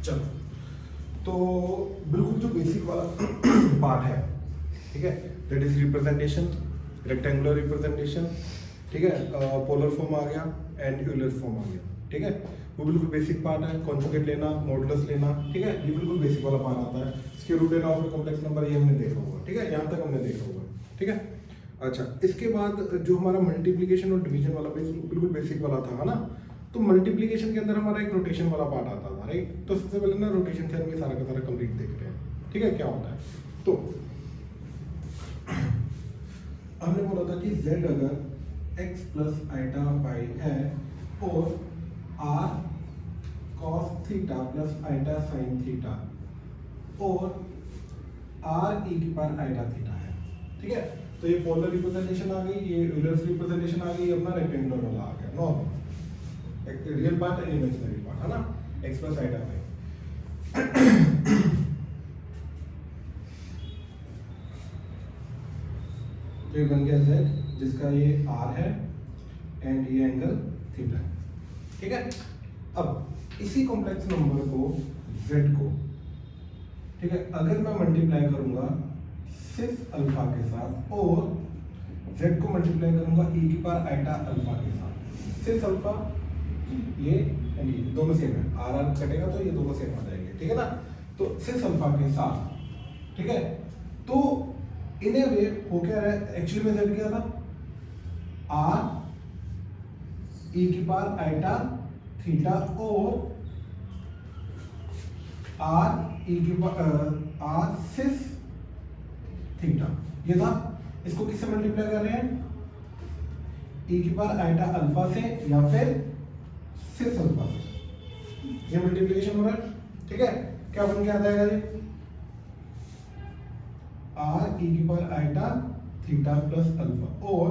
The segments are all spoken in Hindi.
चलो, तो बिल्कुल जो बेसिक वाला पार्ट है, ठीक है, that is representation, rectangular representation, ठीक है, पोलर फॉर्म आ गया एंड यूलर फॉर्म आ गया, ठीक है, वो बिल्कुल बेसिक पार्ट है। कॉन्जुगेट लेना, मॉडुलस लेना, ठीक है, ये बिल्कुल बेसिक वाला पार्ट आता है। स्क्वायर रूट लेना ऑफ ए कॉम्प्लेक्स नंबर, ये हमने देखा होगा, ठीक है, यहाँ तक हमने देखा होगा, ठीक है। अच्छा, इसके बाद जो हमारा मल्टीप्लिकेशन और डिवीजन वाला बिल्कुल बेसिक वाला था, है ना। तो मल्टीप्लिकेशन के अंदर हमारा एक रोटेशन वाला पार्ट आता था, राइट। तो सबसे पहले ना रोटेशन से हम ये सारा का सारा कंप्लीट देख रहे हैं, ठीक है, क्या होता है। तो हमने बोला था कि z अगर x प्लस आइटा y है और r cos theta plus iota sine theta और r e की पावर आइटा थीटा है, ठीक है। तो ये पोलर रिप्रेजेंटेशन आ गई, ये यूलर रिप्रेजेंटेशन आ गई, अपना रेक्टेंगुलर वाला आ गया, normal real part and imaginary part, है ना, x प्लस आइटा y। तो ये बन गया z, जिसका ये r है एंड ये एंगल थीटा है, ठीक है। अब इसी कॉम्प्लेक्स नंबर को z को, ठीक है, अगर मैं मल्टीप्लाई करूंगा सिर्फ अल्फा के साथ और z को मल्टीप्लाई करूंगा e की पावर आइटा अल्फा के साथ, सिर्फ अल्फा, ये एंड ये दोनों सेम है, आर कटेगा तो ये दोनों सेम आ जाएंगे, ठीक है ना। तो सिर्फ अल्फा के साथ, ठीक है, तो इन्हें वे हो क्या रहा है, एक्चुअली में z क्या था, r e की पावर आइटा थीटा और r e की पावर r सिर्फ थीटा, ये था। इसको किससे मल्टीप्लाई कर रहे हैं, e की पावर आइटा अल्फा से या फिर सिर्फ अल्फा से, ये मल्टीप्लिकेशन हो रहा है, ठीक है। क्या बन के आ जाएगा ये, r e की power iota theta plus alpha और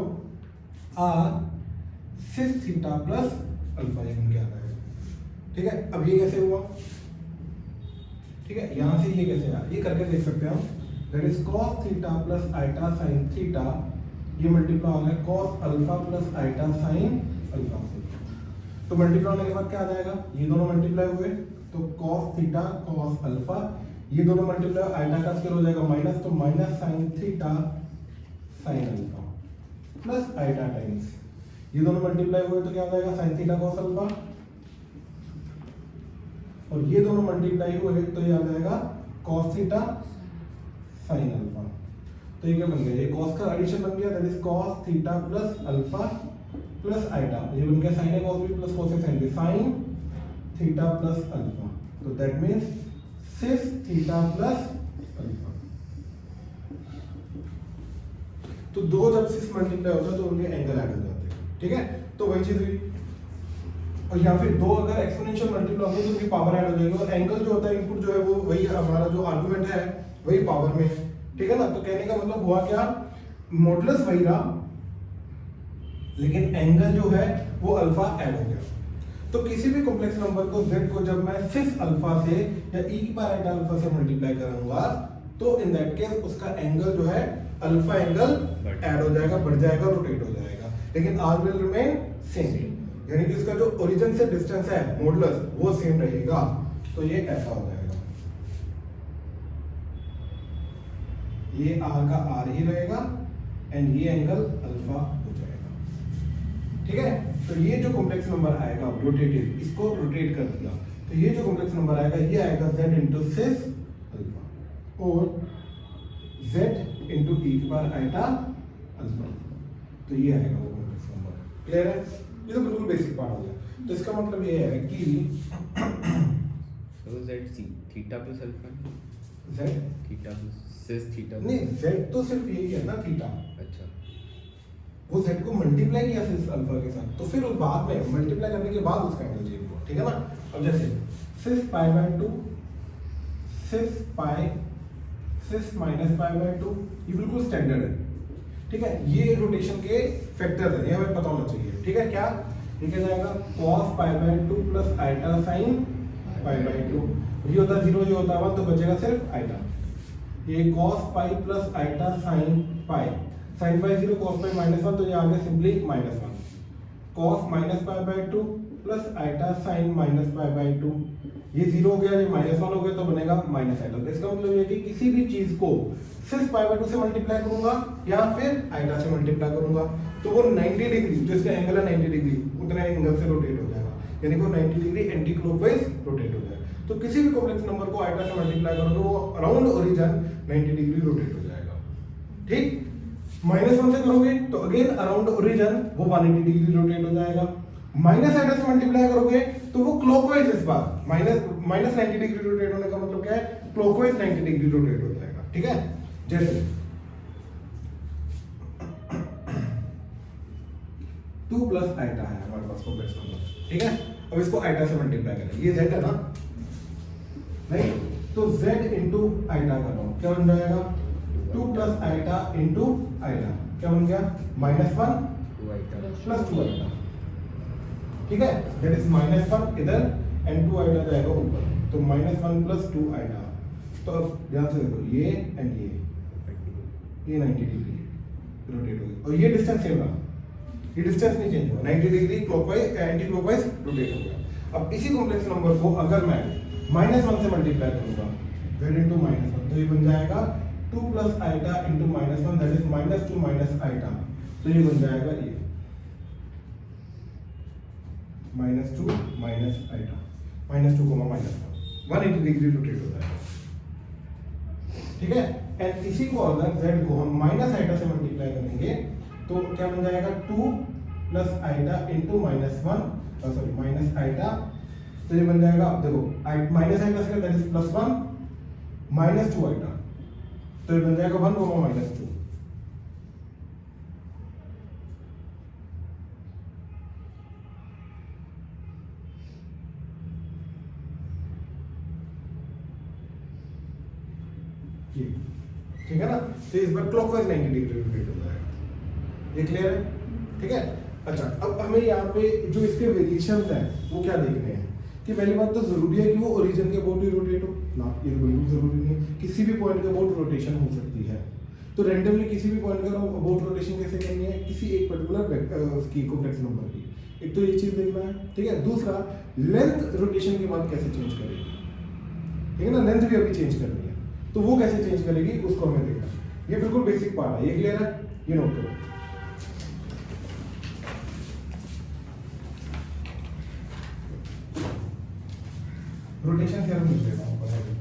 r सिर्फ थीटा प्लस अल्फा, ये बन के आ जाएगा, ठीक है। अब ये कैसे हुआ, ठीक है, यहां से ये कैसे आया, ये करके देख सकते हैं हम, that is cos theta plus iota sine theta, ये मल्टीप्लाई हो गया cos alpha plus iota sine alpha से। तो मल्टीप्लाई होने के बाद क्या आ जाएगा, ये दोनों मल्टीप्लाई हुए तो cos थीटा cos अल्फा, ये दोनों मल्टीप्लाई, आइटा का स्क्वायर हो जाएगा माइनस, तो minus sine theta sine alpha plus iota times, ये दोनों मल्टीप्लाई हुए तो क्या आ जाएगा साइन थीटा cos अल्फा, और ये दोनों मल्टीप्लाई हुए तो ये आ जाएगा cos थीटा साइन अल्फा। तो ये क्या बन गया, ये cos का एडिशन बन गया, that is cos theta plus alpha plus iota, ये बन गया sin a cos b plus cos a sin b, sin theta plus alpha, तो दैट मींस सिर्फ थीटा प्लस अल्फा। तो दो जब सिर्फ मल्टीप्लाई होता है तो उनके एंगल ऐड हो जाते हैं, ठीक है। तो वही चीज हुई, और या फिर दो अगर एक्सपोनेंशियल मल्टीप्लाई होंगे तो उनकी पावर ऐड हो जाएगी, और एंगल जो होता है इनपुट जो है वो वही हमारा जो आर्गुमेंट है वही पावर में, ठीक है ना। तो कहने का मतलब हुआ क्या, मॉडुलस वही रहा लेकिन एंगल जो है वो अल्फा ऐड हो गया। तो किसी भी कॉम्प्लेक्स नंबर को z को जब मैं सिर्फ अल्फा से या e की पावर आइटा अल्फा से मल्टीप्लाई करूंगा तो इन दैट केस उसका एंगल जो है अल्फा एंगल ऐड हो जाएगा, बढ़ जाएगा, रोटेट हो जाएगा, लेकिन r विल रिमेन सेम, यानी कि उसका जो ओरिजिन से डिस्टेंस है मॉडुलस वो सेम रहेगा। तो ये ऐसा हो जाएगा, ये r का r ही रहेगा एंड ये एंगल अल्फा हो जाएगा, ठीक है। तो ये जो कॉम्प्लेक्स नंबर आएगा रोटेटेड, इसको रोटेट कर दिया, तो ये जो कॉम्प्लेक्स नंबर आएगा ये आएगा z इंटू सिर्फ अल्फा और z इंटू e की पावर आइटा अल्फा, तो ये आएगा वो कॉम्प्लेक्स नंबर। क्लियर है, ये तो बिल्कुल बेसिक पार्ट हो गया। तो इसका मतलब ये है कि तो z theta plus alpha, z theta plus cis theta, नहीं z तो सिर्फ यही है ना थीटा, अच्छा, वो z को मल्टीप्लाई किया सिर्फ अल्फा के साथ, तो फिर उस बाद में मल्टीप्लाई करने के बाद उसका एंगल चेंज हुआ, ठीक है ना। अब जैसे सिर्फ पाई बाय 2, सिर्फ पाई, सिर्फ माइनस पाई बाय 2, ये बिल्कुल स्टैंडर्ड है, ठीक है। ये रोटेशन के फैक्टर है, ये हमें पता होना चाहिए, ठीक है। क्या ये क्या जाएगा, cos pi by 2 plus iota sine pi by 2, ये होता है 0, ये होता है 1, तो बचेगा सिर्फ आइटा, ये cos pi plus iota sine pi, sine pi 0 cos pi -1, तो ये आ गया simply -1, cos minus pi by 2 plus iota sine minus pi by 2, ये 0 हो गया, ये -1 हो गया तो बनेगा माइनस आइटा। तो इसका मतलब ये कि किसी भी चीज को सिर्फ पाई बाई 2 से मल्टीप्लाई करूंगा या फिर आइटा से मल्टीप्लाई करूंगा तो वो 90 डिग्री, जो इसका एंगल है 90 डिग्री, उतने एंगल से रोटेट हो जाएगा, यानी कि वो 90 डिग्री एंटी क्लॉकवाइज रोटेट हो जाएगा। तो किसी भी कॉम्प्लेक्स नंबर को आइटा से मल्टीप्लाई करोगे वो अराउंड ओरिजिन 90 डिग्री रोटेट हो जाएगा। ठीक, -1 से करोगे तो अगेन अराउंड ओरिजिन वो 180 डिग्री रोटेट हो जाएगा। माइनस आइटा से मल्टीप्लाई करोगे तो वो क्लॉकवाइज, इस बार माइनस 90 डिग्री रोटेट होने का मतलब क्या है, क्लॉकवाइज 90 डिग्री रोटेट हो जाएगा। ठीक है, जैसे 2 प्लस आइटा है हमारे पास कॉम्प्लेक्स नंबर। ठीक है, अब इसको आइटा से मल्टीप्लाई करें, ये z है ना, नहीं तो z इंटू आइटा कर रहा हूं, क्या बन जाएगा 2 प्लस आइटा इंटू आइटा, क्या बन गया -1 2 आइटा प्लस 2 आइटा। ठीक है, दैट इज -1 इधर एंड 2 आइटा जाएगा ऊपर, तो -1 प्लस 2 आइटा। तो अब ध्यान से देखो, ये एंड ये 90 डिग्री रोटेट हो गया और ये डिस्टेंस सेम रहा, ये डिस्टेंस नहीं चेंज हुआ, 90 degree clockwise anti clockwise rotate हो गया। अब इसी कॉम्प्लेक्स नंबर को अगर मैं -1 से मल्टीप्लाई करूंगा, z इंटू -1, तो ये बन जाएगा 2 plus iota into -1, that is -2 minus iota, तो ये बन जाएगा ये -2 माइनस आइटा, -2 -1 180 डिग्री रोटेट होता है। ठीक है, एंड इसी को अगर z को हम माइनस आइटा से मल्टीप्लाई करेंगे तो क्या बन जाएगा 2 plus iota into -1, sorry minus iota, तो ये बन जाएगा, अब देखो माइनस आइटा से दैट इज +1 -2 आइटा, तो ये बन जाएगा 1 -2। ठीक है ना, तो इस बार क्लॉकवाइज 90 डिग्री रोटेट हो जाएगा। ये क्लियर है? ठीक है, अच्छा अब हमें यहाँ पे जो इसके वेरिएशंस हैं वो क्या देखने हैं कि पहली बात तो जरूरी है कि वो ओरिजिन के अबाउट ही रोटेट हो ना, ये तो बिल्कुल जरूरी नहीं है, किसी भी पॉइंट के अबाउट रोटेशन हो सकती है। तो रैंडमली किसी भी पॉइंट का अबाउट रोटेशन कैसे करनी है, किसी एक पर्टिकुलर उसकी कॉम्प्लेक्स नंबर की, एक तो ये चीज देखना है। ठीक है, दूसरा लेंथ रोटेशन के बाद कैसे चेंज करेगी, ठीक है ना, लेंथ भी अभी चेंज करनी है, तो वो कैसे चेंज करेगी उसको हमें देखना है। ये बिल्कुल बेसिक पार्ट है, ये क्लियर है, ये नोट करो। रोटेशन थ्योरम लिख देता हूं, बताइए।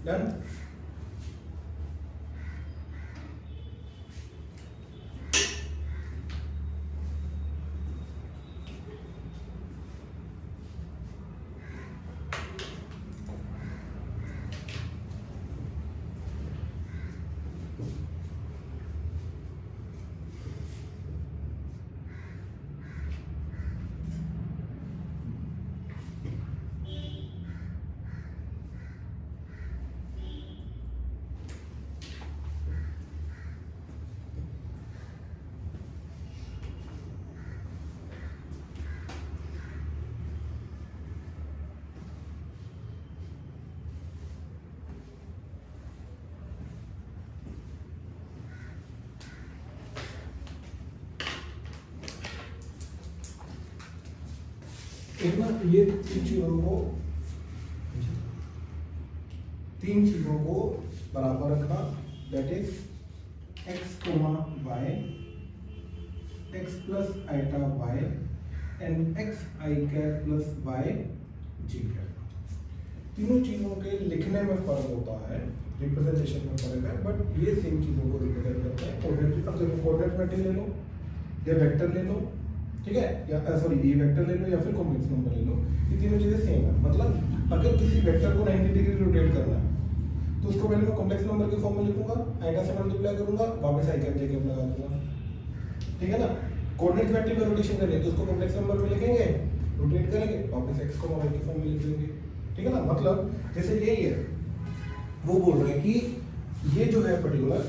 डन। एक ना ये तीन चीजों को बराबर रखना, that is X comma Y, X plus iota Y and X I cap plus Y J cap. तीनों चीजों के लिखने में फर्क होता है, रिप्रेजेंटेशन में फर्क है, बट ये सेम चीजों को रिप्रेजेंट करते हैं। कोऑर्डिनेट मैट्रिक्स ले लो या वेक्टर ले लो, ठीक है, या सॉरी ये वेक्टर ले लो या फिर कॉम्प्लेक्स नंबर ले लो, ये तीनों चीजें सेम है। मतलब अगर किसी वेक्टर को 90 डिग्री रोटेट करना है तो उसको पहले मैं कॉम्प्लेक्स नंबर के फॉर्म में लिखूंगा, आइटा से मल्टीप्लाई करूंगा, वापस आई कैप जेकैप लगा दूंगा, ठीक है ना। कोऑर्डिनेट मैट्रिक्स में रोटेशन करनी है तो उसको कॉम्प्लेक्स नंबर में लिखेंगे, रोटेट करेंगे, वापस एक्स को वाई के फॉर्म में लिख देंगे, ठीक है ना। मतलब जैसे यही है, वो बोल रहे हैं कि ये जो है पर्टिकुलर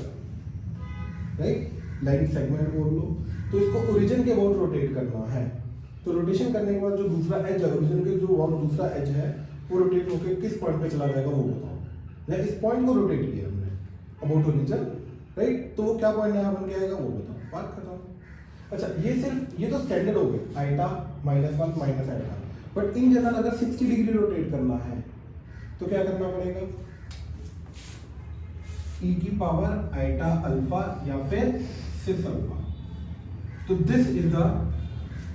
राइट लाइन सेगमेंट बोल लो, तो इसको ओरिजिन के अबाउट रोटेट करना है। तो रोटेशन करने के बाद जो दूसरा एज है, ओरिजिन के जो और दूसरा एज है वो रोटेट होकर किस पॉइंट पे चला जाएगा वो बताओ। या इस पॉइंट को रोटेट किया हमने अबाउट ओरिजिन, राइट, तो वो क्या पॉइंट नया बन के आएगा वो बताओ, बात खत्म। अच्छा ये तो स्टैंडर्ड हो गए, iota -1 minus iota, but in general अगर 60 डिग्री रोटेट करना है तो क्या करना पड़ेगा, e की पावर आइटा अल्फा या फिर सिस अल्फा। तो दिस इज द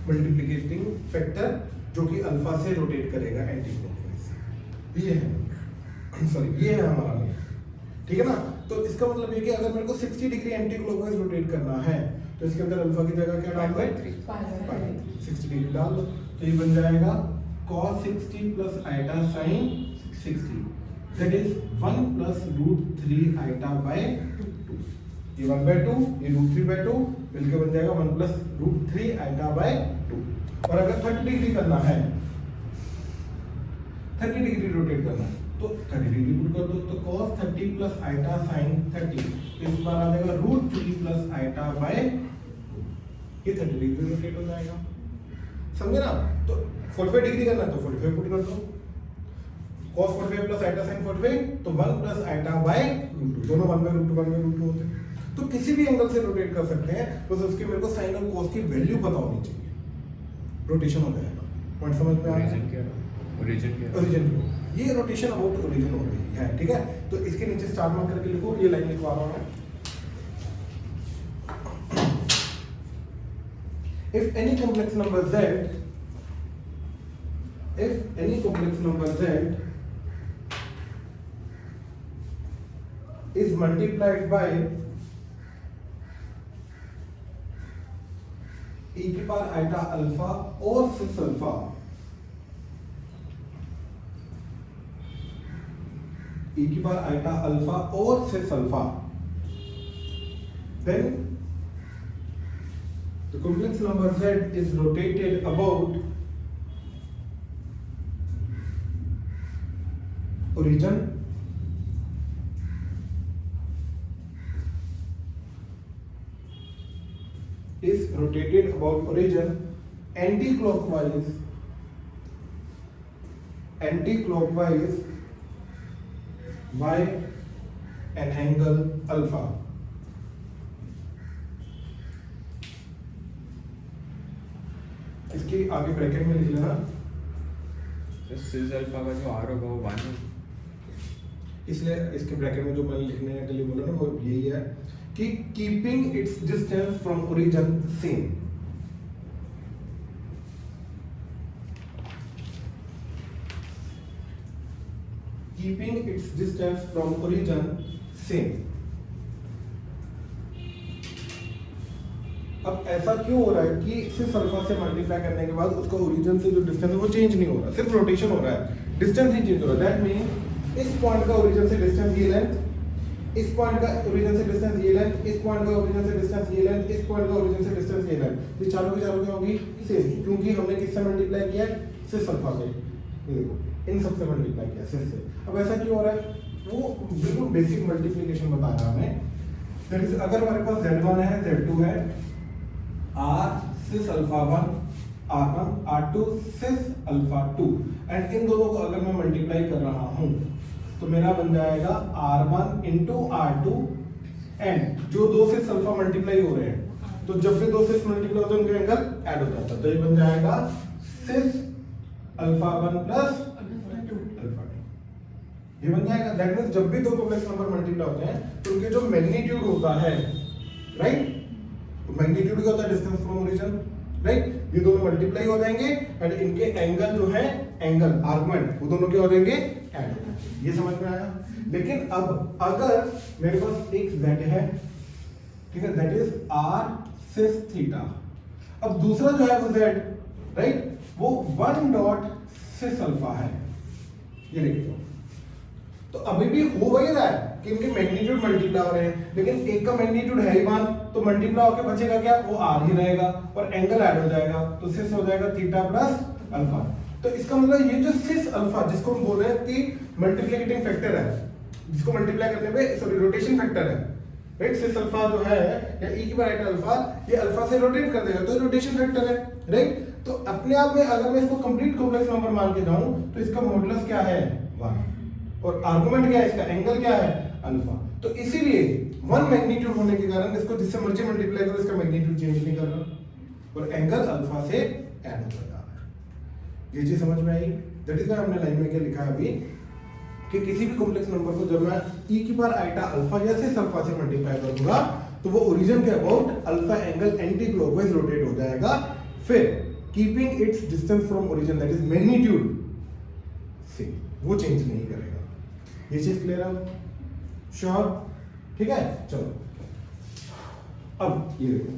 मल्टीप्लिकेटिंग फैक्टर जो कि अल्फा से रोटेट करेगा एंटी क्लॉकवाइज। ये है सॉरी ये है हमारा मेन, ठीक है ना। तो इसका मतलब ये कि अगर मेरे को 60 डिग्री एंटी क्लॉकवाइज रोटेट करना है तो इसके अंदर अल्फा की जगह क्या डाल दो, 60 डिग्री डाल दो, तो ये बन जाएगा cos 60 plus iota sin 60, that is 1 plus √3 iota by 2। ये 1/2 ये √3/2 मिलके बन जाएगा 1 प्लस √3 आइटा बाय 2। और अगर 30 डिग्री करना है, 30 डिग्री रोटेट करना है तो 30 डिग्री पुट कर दो, तो cos 30 प्लस आइटा sin 30 इस बार आ जाएगा √3 प्लस आइटा बाय 2। ये 30 डिग्री रोटेट हो जाएगा, समझे ना। तो 45 डिग्री करना है तो 45 पुट कर दो, cos 45 प्लस आइटा sin 45 तो 1 प्लस आइटा बाय √2, दोनों 1/√2 होते हैं। तो किसी भी एंगल से रोटेट कर सकते हैं, बस उसकी मेरे को साइन और cos की वैल्यू पता होनी चाहिए, रोटेशन हो जाएगा। पॉइंट समझ में आ रहा है? ओरिजिन ये रोटेशन अबाउट ओरिजिन हो रही है, ठीक है। तो इसके नीचे स्टार मार्क करके लिखो, ये लाइन लिखवा रहा हूं। If any complex number z is multiplied by e की पावर आइटा अल्फा और सिस अल्फा, e की पावर आइटा अल्फा और सिस alpha, then the complex number z is rotated about origin anti-clockwise by an angle alpha। इसके आगे ब्रैकेट में लिख लेना, सिस अल्फा का जो r होगा वो 1 है, इसलिए इसके ब्रैकेट में जो मैंने लिखने के लिए बोला ना वो यही है कि keeping it's distance from origin same. Keeping it's distance from origin same. अब ऐसा क्यों हो रहा है कि सिर्फ अल्फा से मल्टीप्लाई करने के बाद उसका ओरिजिन से जो डिस्टेंस है वो चेंज नहीं हो रहा, सिर्फ रोटेशन हो रहा है, डिस्टेंस ही चेंज हो रहा है। दैट मीन इस पॉइंट का ओरिजिन से डिस्टेंस ये लेंथ, इस पॉइंट का ओरिजिन से डिस्टेंस ये लेंथ, इस पॉइंट का ओरिजिन से डिस्टेंस ये लेंथ, इस पॉइंट का ओरिजिन से डिस्टेंस ये लेंथ, ये चारों की चारों क्या होगी सेम, क्योंकि हमने किससे मल्टीप्लाई किया है, सिर्फ अल्फा से। ये देखो इन सबसे मल्टीप्लाई किया सिर्फ से। अब ऐसा क्यों हो रहा है, वो बिल्कुल बेसिक मल्टीप्लिकेशन बता रहा हमें। दैट इज अगर हमारे पास z1 है z2 है, r cis alpha 1 r1 r2 cis alpha 2, and इन दोनों को अगर मैं मल्टीप्लाई कर रहा हूं तो मेरा बन जाएगा r1 इंटू r2, एंड जो दो सिस अल्फा मल्टीप्लाई हो रहे हैं तो जब भी दो सिस मल्टीप्लाई होते हैं उनका एंगल ऐड हो जाता है, तो ये बन जाएगा सिस अल्फा 1 प्लस अल्फा 2, ये बन जाएगा। दैट मींस जब भी दो कॉम्प्लेक्स नंबर मल्टीप्लाई होते हैं तो उनके जो मैग्नीट्यूड होता है, राइट, मैग्नीट्यूड क्या होता है, डिस्टेंस फ्रॉम ओरिजिन, राइट, ये दोनों मल्टीप्लाई हो जाएंगे एंड इनके एंगल जो है, एंगल आर्गुमेंट, वो दोनों क्या हो जाएंगे, ऐड हो जाएंगे। ये समझ में आया। लेकिन अब अगर मेरे पास एक z है, ठीक है, that is r cis theta, अब दूसरा जो है वो z, राइट, वो 1 डॉट सिस अल्फा है, ये देखिए, तो अभी भी हो वही रहा है कि इनके मैग्नीट्यूड मल्टीप्लाई हो रहे हैं, लेकिन एक का मैग्नीट्यूड है ही 1, तो मल्टीप्लाई होकर बचेगा क्या, वो r ही रहेगा और एंगल ऐड हो जाएगा, तो सिस हो जाएगा थीटा प्लस अल्फा। तो इसका मतलब ये जो सिस अल्फा जिसको हम बोल रहे हैं कि मल्टीप्लिकेटिंग फैक्टर है, जिसको मल्टीप्लाई करने पे सॉरी रोटेशन फैक्टर है, राइट, सिस अल्फा जो है या e की पावर आइटा अल्फा, ये अल्फा से रोटेट कर देगा, तो रोटेशन फैक्टर है, राइट। तो अपने आप में अगर मैं इसको कंप्लीट कॉम्प्लेक्स नंबर मान के जाऊं तो इसका मॉडुलस क्या है, 1, और आर्गुमेंट क्या है इसका, एंगल क्या है, अल्फा। तो इसीलिए 1 मैग्नीट्यूड होने के कारण इसको जिससे मर्जी मल्टीप्लाई करो इसका मैग्नीट्यूड चेंज नहीं कर रहा और एंगल अल्फा से ऐड होता जा रहा है। ये चीज समझ में आई। दैट इज व्हाई हमने लाइन में क्या लिखा है अभी कि किसी भी कॉम्प्लेक्स नंबर को जब मैं e की पावर आइटा अल्फा या सिस अल्फा से मल्टीप्लाई करूंगा तो वो ओरिजिन के about alpha angle anti clockwise rotate हो जाएगा, फिर keeping it's distance from origin that is magnitude से वो चेंज नहीं करेगा। ये चीज क्लियर है, श्योर, ठीक है। चलो अब ये देखो,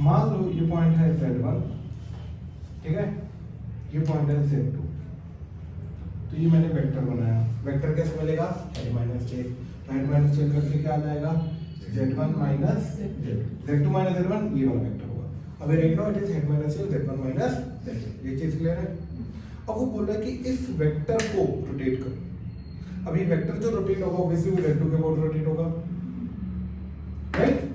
मान लो ये पॉइंट है Z1, ठीक है, ये पॉइंट है Z2, तो ये मैंने वेक्टर बनाया। वेक्टर कैसे मिलेगा, head minus tell, head minus tell करके क्या आ जाएगा, Z1 minus Z2 minus Z1, ये वाला वेक्टर होगा। अब right now it is head minus tell Z1 minus Z2, ये चीज क्लियर है। अब वो बोल रहा है कि इस वेक्टर को रोटेट करो। अब ये वेक्टर जो रोटेट होगा ऑब्वियसली वो Z2 के अबाउट रोटेट होगा, राइट।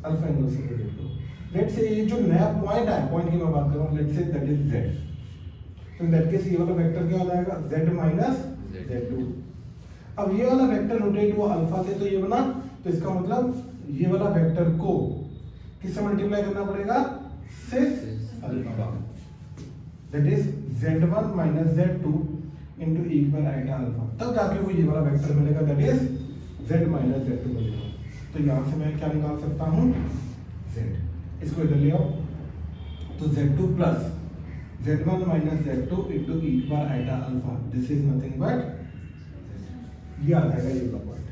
अल्फा एंगल से रोटेट करो। लेट्स से ये जो नया पॉइंट है, पॉइंट की मैं बात कर रहा हूं, let's say that is z, तो इन दैट केस ये वाला वेक्टर क्या हो जाएगा, z माइनस z2। अब ये वाला वेक्टर रोटेट हुआ अल्फा से, तो ये बना, तो इसका मतलब ये वाला वेक्टर को किससे मल्टीप्लाई करना पड़ेगा, cis alpha, that is z1 minus z2 into e पर आइटा अल्फा, तब जाके वो ये वाला वेक्टर मिलेगा, that is z minus z2 मिलेगा। तो यहां से मैं क्या निकाल सकता हूं, z, इसको इधर ले आओ, तो z2 plus z1 minus z2 into e पर iota alpha, this is nothing but ये आ जाएगा ये वाला पॉइंट,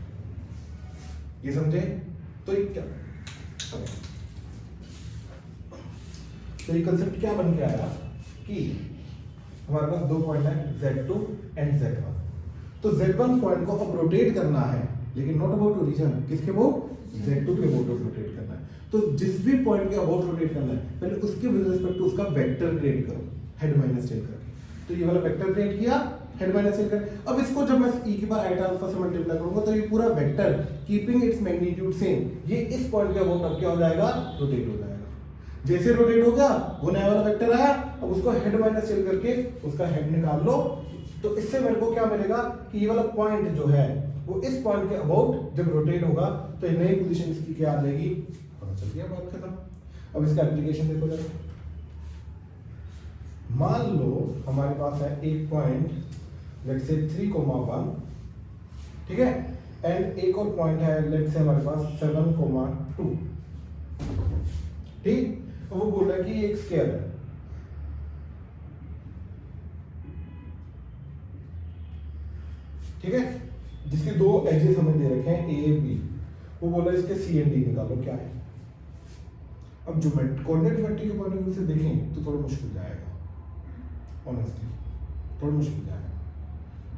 ये समझे। तो ये क्या, तो ये कंसेप्ट क्या बन के आया कि हमारे पास दो पॉइंट है z2 एंड z1, तो z1 पॉइंट को अब रोटेट करना है, लेकिन नॉट अबाउट ओरिजिन, किसके अबाउट, z2 के अबाउट रोटेट करना है। तो जिस भी पॉइंट के अबाउट रोटेट करना है पहले उसके विद रिस्पेक्ट टू उसका वेक्टर क्रिएट करो, हेड माइनस टेल करके। तो ये वाला वेक्टर क्रिएट किया हेड माइनस टेल कर। अब इसको जब मैं e की पावर आइटा अल्फा से मल्टीप्लाई करूंगा तो ये पूरा vector keeping its magnitude same, ये इस पॉइंट के अबाउट अब क्या हो जाएगा, रोटेट हो जाएगा। जैसे रोटेट हो गया वो नया वाला वेक्टर आया, अब उसको हेड माइनस टेल करके उसका हेड निकाल लो, तो इससे मेरे को क्या मिलेगा कि ये वाला पॉइंट जो है वो इस पॉइंट के अबाउट जब रोटेट होगा तो ये नई पोजीशन इसकी क्या आ जाएगी, पता चल गया, बात खत्म। अब इसका एप्लीकेशन देखो जरा। मान लो हमारे पास है एक पॉइंट लेट्स से 3,1, ठीक है, एंड एक और पॉइंट है लेट्स से हमारे पास 7,2, ठीक। वो बोल रहा है कि एक स्केयर है, ठीक है, जिसके दो एजेस हमें दे रखे हैं ए बी। वो बोला इसके सी एंड डी निकालो क्या है। अब जो कोऑर्डिनेट ज्योमेट्री के पॉइंट ऑफ व्यू से देखें तो थोड़ा मुश्किल जाएगा, ऑनेस्टली थोड़ा मुश्किल जाएगा,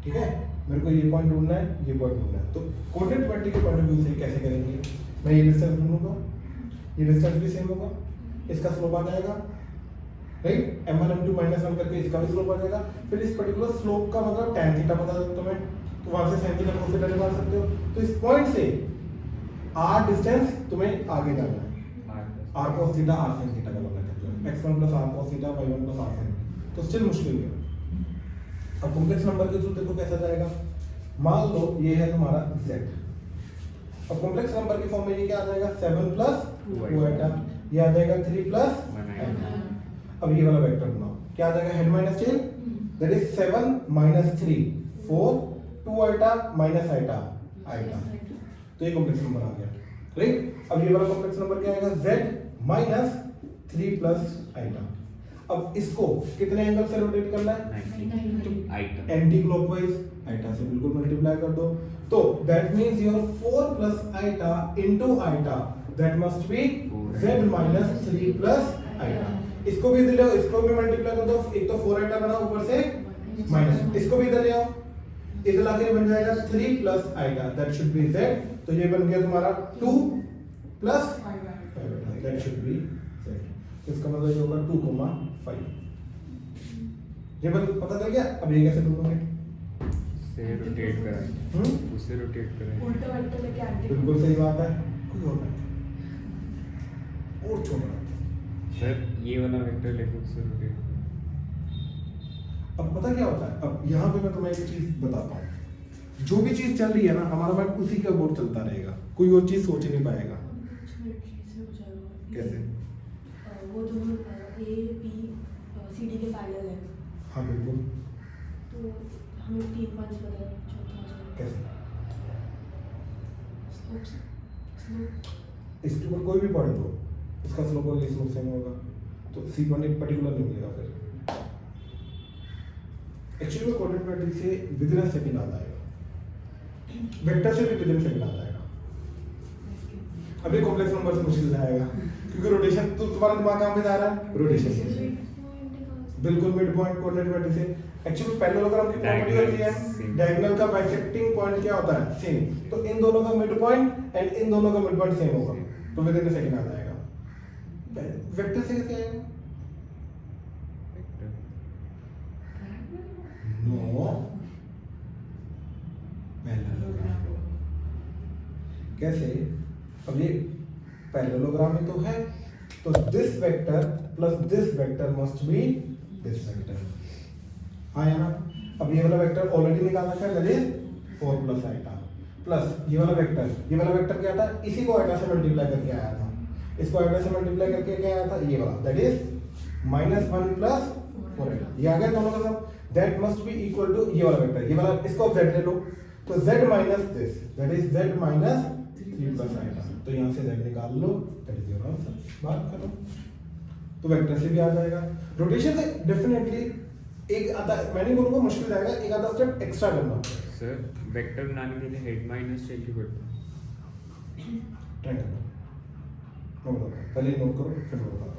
ठीक है। मेरे को ये पॉइंट ढूंढना है, ये पॉइंट ढूंढना है, तो कोऑर्डिनेट ज्योमेट्री के पॉइंट ऑफ व्यू से कैसे करेंगे। मैं ये डिस्टेंस ढूंढूंगा, ये डिस्टेंस भी सेम होगा, इसका स्लोप आ जाएगा, राइट, m1 m2 -1 करके इसका भी स्लोप आ जाएगा। फिर इस पर्टिकुलर स्लोप का मतलब tan थीटा पता है तुम्हें, तो वहां से sin थीटा को थीटा निकाल सकते हो। तो इस पॉइंट से r डिस्टेंस तुम्हें आगे जाना है, r cos theta r sin theta का मतलब जो है x1 + r cos theta y1 + r sin, तो स्टिल मुश्किल है। अब कॉम्प्लेक्स नंबर के थ्रू देखो कैसा जाएगा। मान लो ये है तुम्हारा z, अब कॉम्प्लेक्स नंबर की फॉर्म में ये क्या आ जाएगा, 7 + 2 आइटा, ये आ जाएगा 3 + 1 आइटा। अब ये वाला वेक्टर बनाओ, क्या आ जाएगा, head minus tail, that is 7 - 3 4 2 iota minus iota iota, तो ये कॉम्प्लेक्स नंबर आ गया, राइट। अब ये वाला कॉम्प्लेक्स नंबर क्या आएगा, z - 3 + आइटा। अब इसको कितने एंगल से रोटेट करना है, 90 आइटा, एंटी क्लॉकवाइज, आइटा से बिल्कुल मल्टीप्लाई कर दो, तो that means your 4 + iota into iota, that must be z - 3 + iota. इसको भी इधर ले आओ, इसको भी मल्टीप्लाई कर दो, एक तो 4 आइटा बना, ऊपर से माइनस, इसको भी इधर ले आओ, इधर लाके बन जाएगा 3 + iota, that should be z, तो ये बन गया तुम्हारा 2 + 5 iota, that should be z। इसका मतलब ये होगा 2,5। ये पता चल गया। अब ये कैसे ढूंढोगे, से रोटेट कराएं, उससे रोटेट कराएं, उल्टा वेक्टर लेके आंटी बिल्कुल सही बात है, कोई और नहीं, और छोटा। सर ये वाला वेक्टर लेके उससे रोटेट कराएं। अब पता क्या होता है, अब यहाँ पे मैं तुम्हें एक चीज बताता हूँ, जो भी चीज चल रही है ना हमारा माइंड उसी के अबाउट चलता रहेगा, कोई और चीज सोच नहीं पाएगा। कैसे, वो दोनों ए बी सी डी के पैरेलल है, हाँ बिल्कुल, तो हमें 3 5 पता है, चौथा आ जाएगा। कैसे, स्लोप इसके ऊपर कोई भी पॉइंट हो, इसका स्लोप और स्लोप सेम होगा, तो सी पॉइंट एक पर्टिकुलर नहीं मिलेगा। फिर एक्चुअली में कोऑर्डिनेट मैट्रिक्स से विद इन सेकंड आ जाएगा, वेक्टर से भी विद इन सेकंड आ जाएगा। अभी कॉम्प्लेक्स नंबर से मुश्किल जाएगा, क्योंकि रोटेशन तो तुम्हारा दिमाग कहाँ पे जा रहा है, रोटेशन, बिल्कुल मिड पॉइंट कोऑर्डिनेट मैट्रिक्स से। एक्चुअली पैरेललोग्राम की प्रॉपर्टी होती है, डायगोनल का बाइसेक्टिंग पॉइंट क्या होता है, सेम, तो इन दोनों का मिड पॉइंट एंड इन दोनों का मिड पॉइंट सेम होगा, तो विद इन सेकंड आ जाएगा। वेक्टर से कैसे आएगा, नो, पैरेललोग्राम कैसे, अब ये पैरेललोग्राम ही तो है, तो this vector plus this vector must be this vector, हाँ है ना। अब ये वाला वेक्टर ऑलरेडी निकाल रखा है, दैट इज 4 + आइटा, प्लस ये वाला वेक्टर क्या था, इसी को आइटा से मल्टीप्लाई करके आया था, इसको आइटा से मल्टीप्लाई करके क्या आया था, ये वाला, दैट इज -1 + 4 आइटा, ये आ गया दोनों का सब, that must be equal to ये वाला वेक्टर, ये वाला, इसको z ले लो, तो z - this, that is z - 3 + iota, तो यहाँ से z निकाल लो, दैट इज योर आंसर, बात खत्म। तो वेक्टर से भी आ जाएगा, रोटेशन से डेफिनेटली एक आधा, मैं नहीं बोलूंगा मुश्किल जाएगा, एक आधा स्टेप एक्स्ट्रा करना पड़ेगा। सर वेक्टर बनाने के लिए हेड माइनस टेल की पड़ता है, ट्राई करो, मैं बताता हूँ, पहले नोट करो फिर मैं बताता हूँ।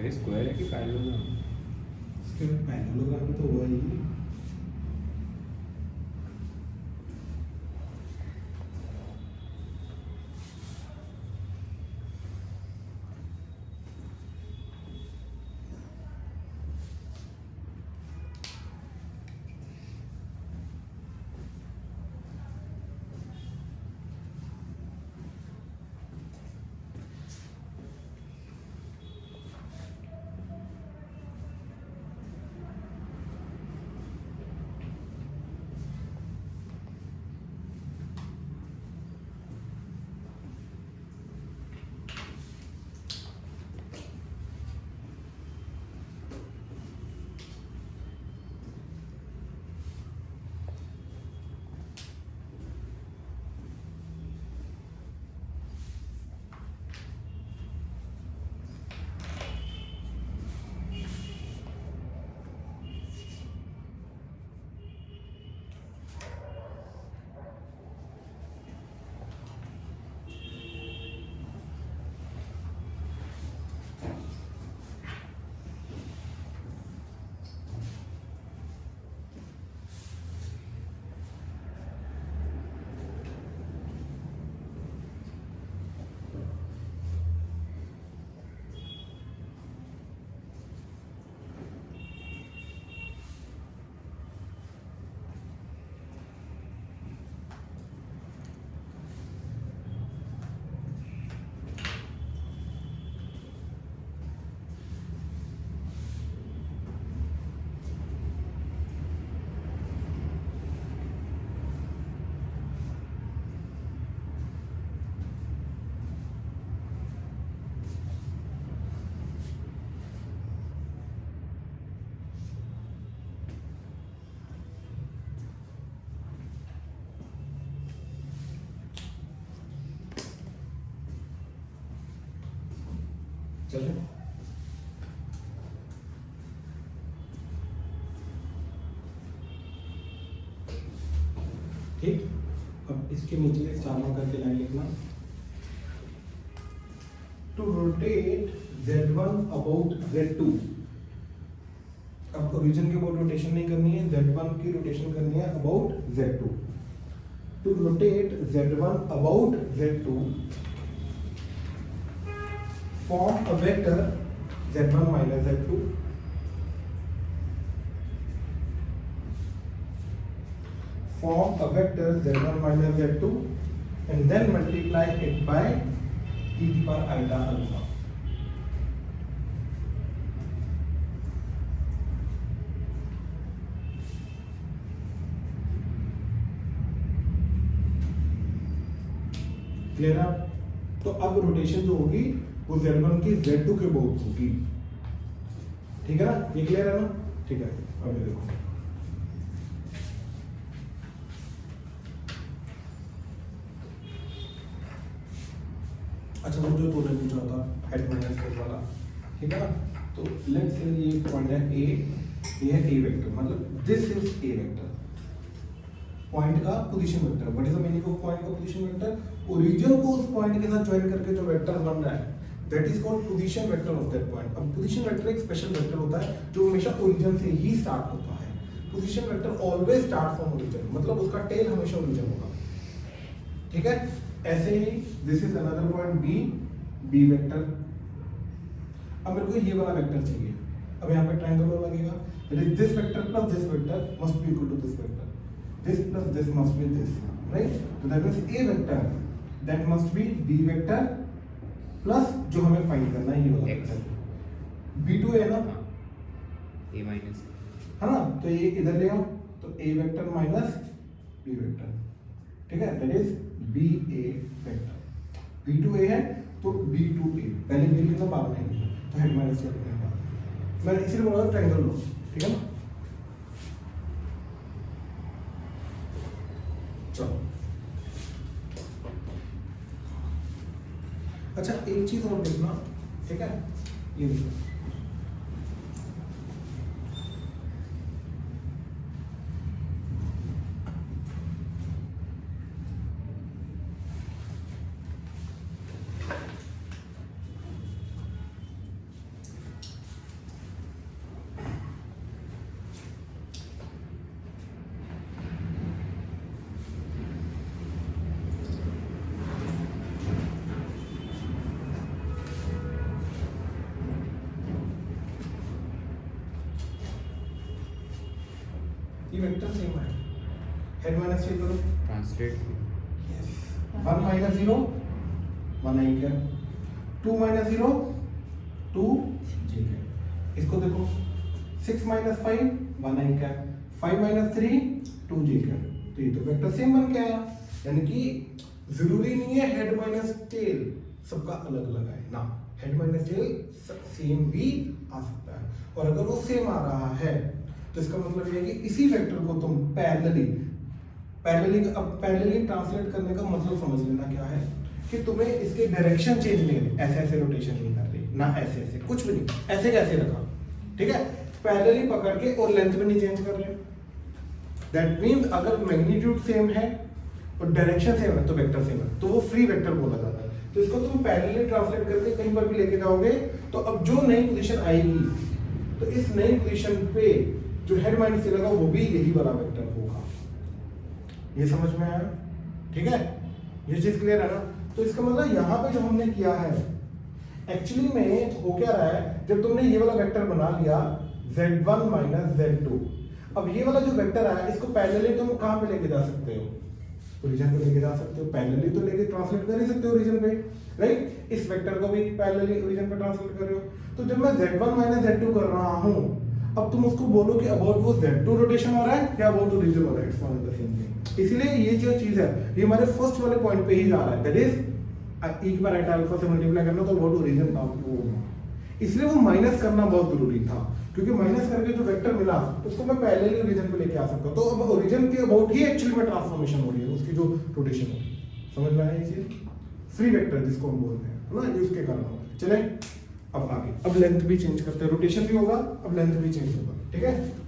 अरे स्क्वायर है कि पैरेललोग्राम? इसके पैरेललोग्राम में तो हुआ ही। चलो ठीक। अब इसके नीचे स्टार मार्क करके लाइन लिखना। To rotate Z1 about Z2। अब ओरिजिन के अबाउट रोटेशन नहीं करनी है, Z1 की रोटेशन करनी है about Z2। To rotate Z1 about Z2 form a vector Z1 minus Z2 form a vector Z1 minus Z2 and then multiply it by e to power iota alpha. Clear है? तो अब रोटेशन जो होगी वो Z1 की Z2 के बहुत होगी। ठीक है ना? ये क्लियर है ना? ठीक है। अब ये देखो अच्छा, वो जो तूने पूछा था हेड माइनस हेड वाला, ठीक है ना? तो लेट्स से ये पॉइंट है A, ये है A वेक्टर, मतलब this is A vector, point का position vector. What is the meaning of point का पोजीशन वेक्टर? ओरिजिन को उस पॉइंट के साथ ज्वाइन करके जो वेक्टर बन रहा है that is called position vector of that point. अब पोजीशन वेक्टर एक स्पेशल वेक्टर होता है जो हमेशा ओरिजिन से ही स्टार्ट होता है। Position vector always start from origin, मतलब उसका टेल हमेशा ओरिजिन होगा। ठीक है? ऐसे ही this is another point B, B vector. अब मेरे को ये वाला वेक्टर चाहिए। अब यहाँ पे ट्रायंगल लगेगा, that is this vector plus this vector must be equal to this vector, this plus this must be this, right? तो that means A vector that must be B vector plus जो हमें फाइंड करना है ये वाला X। वेक्टर B2 है ना, A माइनस है ना? तो ये इधर ले आओ, तो A vector minus B vector, ठीक है? That is BA vector. B2A है तो B2A, पहले B लिखना बाद में लिखना, तो हेड माइनस हेड लिखना। मैं इसीलिए बोल रहा हूँ ट्रायंगल लो, ठीक है ना? चलो अच्छा, एक चीज और देखना, ठीक है? ये देखो वेक्टर सेम है, हेड माइनस टेल करो, ट्रांसलेट यस 1 माइनस 0 1 आई क्या, 2 माइनस 0 2 जी क्या, इसको देखो 6 माइनस 5 1 आई क्या, 5 माइनस 3 2 जी क्या, तो ये तो वेक्टर सेम बन के आया। यानी कि जरूरी नहीं है हेड माइनस टेल सबका अलग अलग आए ना, हेड माइनस टेल सेम भी आ सकता है, और अगर वो सेम आ रहा है तो इसका मतलब ये है कि इसी वेक्टर को तुम पैरेलली ट्रांसलेट करने का मतलब समझ लेना क्या है कि तुम्हें इसके डायरेक्शन चेंज नहीं, ऐसे ऐसे रोटेशन नहीं कर रही ना, ऐसे ऐसे कुछ भी नहीं, ऐसे कैसे रखा, ठीक है, पैरेलली पकड़ के और लेंथ भी नहीं चेंज कर रहे। दैट मीन्स अगर मैग्नीट्यूड सेम है और डायरेक्शन सेम है तो वेक्टर सेम है, तो वो फ्री वेक्टर बोला जाता है। तो इसको तुम पैरेलली ट्रांसलेट करके कहीं पर भी लेके जाओगे तो अब जो नई पोजीशन आएगी तो इस नई पोजीशन पे जो हेड माइनस टेल लगा वो भी यही वाला वेक्टर होगा। ये समझ में आया, ठीक है, ये चीज क्लियर है ना। तो इसका मतलब यहाँ पे जो हमने किया है एक्चुअली में हो क्या रहा है, जब तुमने ये वाला वेक्टर बना लिया z1 माइनस z2, अब ये वाला जो वेक्टर आया इसको पैरेलली तुम कहाँ पे लेके जा सकते हो, ओरिजिन पे लेके जा सकते हो, पैरेलली तो लेके ट्रांसलेट कर ही सकते हो ओरिजिन पे, राइट। इस वेक्टर को भी पैरेलली ओरिजिन पे ट्रांसलेट कर रहे हो, तो जब मैं z1 माइनस z2 कर रहा हूँ अब तुम उसको बोलो कि अबाउट वो z2 रोटेशन हो रहा है या अबाउट ओरिजिन हो रहा है, it's one and the same thing. इसीलिए ये जो चीज है ये हमारे फर्स्ट वाले पॉइंट पे ही जा रहा है, दैट इज e की पावर एटा अल्फा से मल्टीप्लाई करना तो अबाउट ओरिजिन का वो होगा, इसलिए वो माइनस करना बहुत जरूरी था, क्योंकि माइनस करके जो वेक्टर मिला उसको मैं पैरेलली ओरिजिन पे लेके आ सकता हूं, तो अब ओरिजिन के अबाउट ही एक्चुअली में ट्रांसफॉर्मेशन हो रही है, उसकी जो रोटेशन हो रही है, समझ में आया ये चीज, फ्री वेक्टर जिसको हम बोलते हैं, है ना, ये उसके कारण होता है। चले अब आगे, अब लेंथ भी चेंज करते हैं, रोटेशन भी होगा अब लेंथ भी चेंज होगा, ठीक है।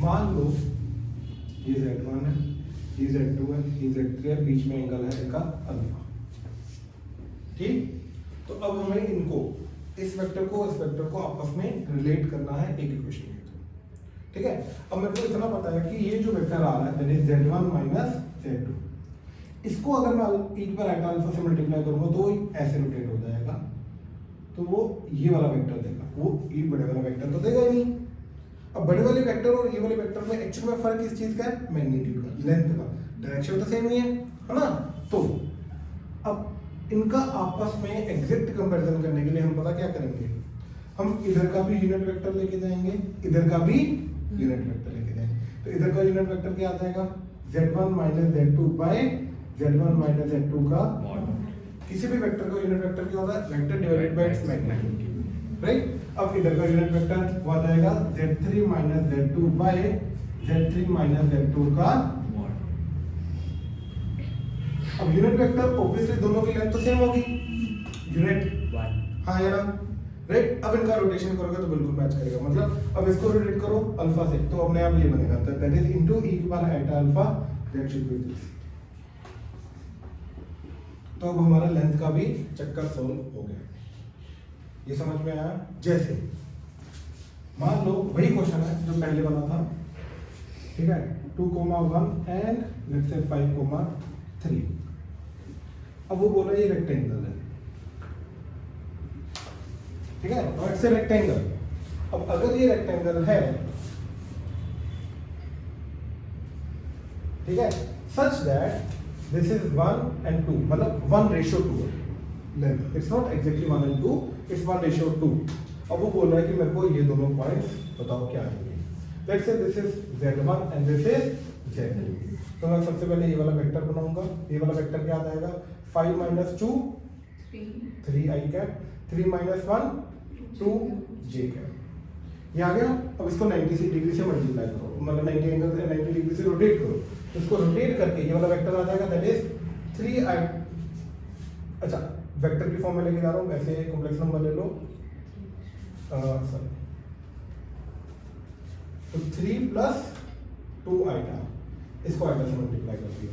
मान लो ये z1 है, ये z2 है, ये z3 है, बीच में एंगल है इनका अल्फा, ठीक। तो अब हमें इनको इस वेक्टर को इस वेक्टर को आपस में रिलेट करना है एक इक्वेशन के थ्रू, ठीक है। अब मेरे को इतना पता है कि ये जो वेक्टर आ रहा है that is z1 minus z2, इसको अगर मैं e की पावर एटा अल्फा से मल्टीप्लाई करूंगा तो ऐसे रोटेट हो जाएगा, तो वो ये वाला वेक्टर देगा, वो ये बड़े वाला वेक्टर तो देगा ही नहीं। अब बड़े वाले वेक्टर और ये वाले वेक्टर में एक्चुअल में फर्क किस चीज का है, मैग्नीट्यूड का, लेंथ का, डायरेक्शन तो सेम ही है ना। तो अब इनका आपस में एग्जैक्ट कंपैरिजन करने के लिए हम पता क्या करेंगे, हम इधर का भी यूनिट वेक्टर लेके जाएंगे, इधर का भी यूनिट वेक्टर लेके जाएंगे, तो इधर का यूनिट वेक्टर क्या आ जाएगा, z1 minus z2 bye z1 minus z2 का मॉड। किसी भी वेक्टर का यूनिट वेक्टर क्या होता है, vector divided by its magnitude, right. अब इधर का यूनिट वेक्टर वो आ जाएगा z3 minus z2 bye z3 minus z2 का मॉड। अब यूनिट वेक्टर ऑब्वियसली दोनों की लेंथ तो सेम होगी, यूनिट 1, हाँ है ना, राइट। अब इनका रोटेशन करोगे तो बिल्कुल मैच करेगा, मतलब अब इसको रोटेट करो अल्फा से तो अपने आप ये बनेगा, दैट इज इनटू e की power Etah alpha, that should B this. तो अब हमारा लेंथ का भी चक्कर सॉल्व हो गया, ये समझ में आया। जैसे मान लो वही क्वेश्चन है जो पहले वाला था, ठीक है, 2,1 एंड लेट्स से 5,3। अब वो बोला ये रेक्टेंगल है, ठीक है, और इट्स ए रेक्टेंगल। अब अगर ये रेक्टेंगल है, ठीक है, such that this is 1 and 2, मतलब 1:2 length, it's not exactly 1 and 2, it's 1:2। अब वो बोल रहा है कि मेरे को ये दोनों पॉइंट्स बताओ क्या आएंगे, let's say this is z1 and this is z2। तो मैं सबसे पहले ये वाला वेक्टर बनाऊंगा, ये वाला वेक्टर क्या आ जाएगा, 5 minus 2 3 i cap, 3 minus 1 2 j cap, ये आ गया। अब इसको 90 डिग्री से मल्टीप्लाई करो, मतलब 90 एंगल से 90 डिग्री से रोटेट करो, इसको रोटेट करके ये वाला वेक्टर आ जाएगा, दैट इज 3i। अच्छा, वेक्टर की फॉर्म में लेके जा रहा हूँ, ऐसे कॉम्प्लेक्स नंबर ले लो, सॉरी, तो 3 प्लस 2 आइटा, इसको आइटा से मल्टीप्लाई कर दिया,